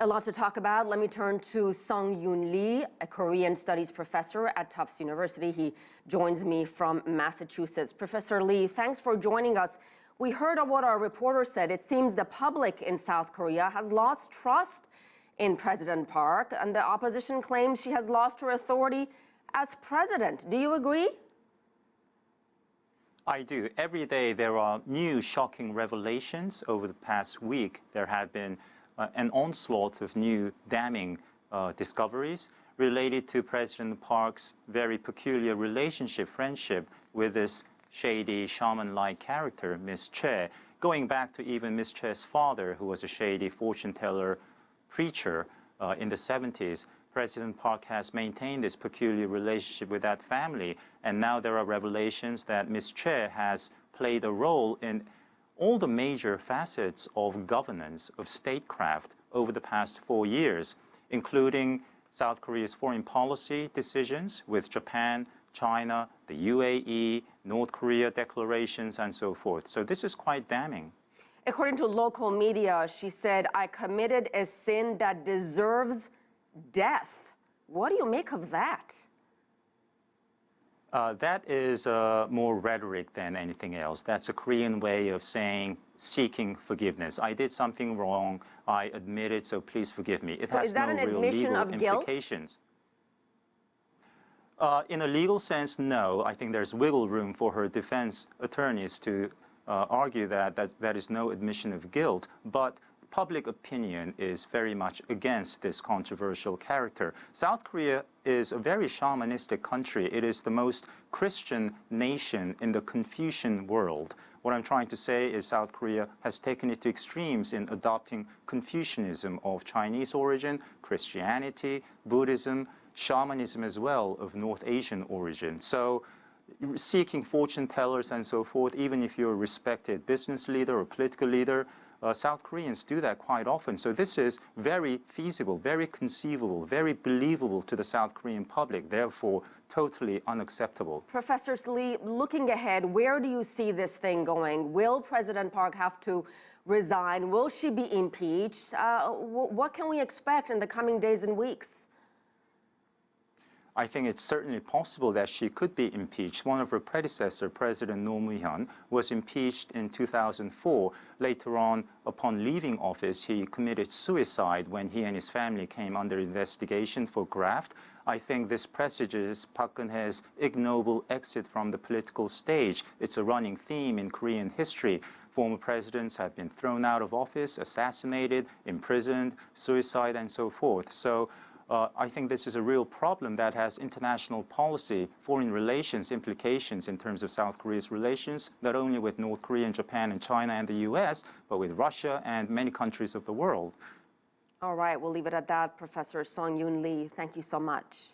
A lot to talk about. Let me turn to Sung Yoon Lee, a Korean studies professor at Tufts University. He joins me from Massachusetts. Professor Lee, thanks for joining us. We heard of what our reporter said. It seems the public in South Korea has lost trust in President Park, and the opposition claims she has lost her authority as president. Do you agree? I do. Every day there are new shocking revelations. Over the past week, there have been an onslaught of new damning discoveries related to President Park's very peculiar relationship, friendship with this shady shaman-like character, Ms. Che, going back to even Ms. Che's father, who was a shady fortune teller preacher in the 70s. President Park has maintained this peculiar relationship with that family, and now there are revelations that Ms. Che has played a role in all the major facets of governance, of statecraft over the past 4 years, including South Korea's foreign policy decisions with Japan, China, the UAE, North Korea declarations, and so forth. So this is quite damning. According to local media, she said, "I committed a sin that deserves death." What do you make of that? That is more rhetoric than anything else. That's a Korean way of saying seeking forgiveness. I did something wrong. I admit it, so please forgive me. It has no real legal implications. In a legal sense, no. I think there's wiggle room for her defense attorneys to argue that that is no admission of guilt. But public opinion is very much against this controversial character. South Korea is a very shamanistic country. It is the most Christian nation in the Confucian world. What I'm trying to say is South Korea has taken it to extremes in adopting Confucianism of Chinese origin, Christianity, Buddhism, shamanism as well of North Asian origin. So seeking fortune tellers and so forth, even if you're a respected business leader or political leader, South Koreans do that quite often. So this is very feasible, very conceivable, very believable to the South Korean public, therefore totally unacceptable. Professor Lee, looking ahead, where do you see this thing going? Will President Park have to resign? Will she be impeached? What can we expect in the coming days and weeks? I think it's certainly possible that she could be impeached. One of her predecessors, President Roh Moo-hyun, was impeached in 2004. Later on, upon leaving office, he committed suicide when he and his family came under investigation for graft. I think this presages Park Geun-hye's ignoble exit from the political stage. It's a running theme in Korean history. Former presidents have been thrown out of office, assassinated, imprisoned, suicide, and so forth. So I think this is a real problem that has international policy, foreign relations implications in terms of South Korea's relations, not only with North Korea and Japan and China and the US, but with Russia and many countries of the world. All right, we'll leave it at that. Professor Sung Yoon Lee, thank you so much.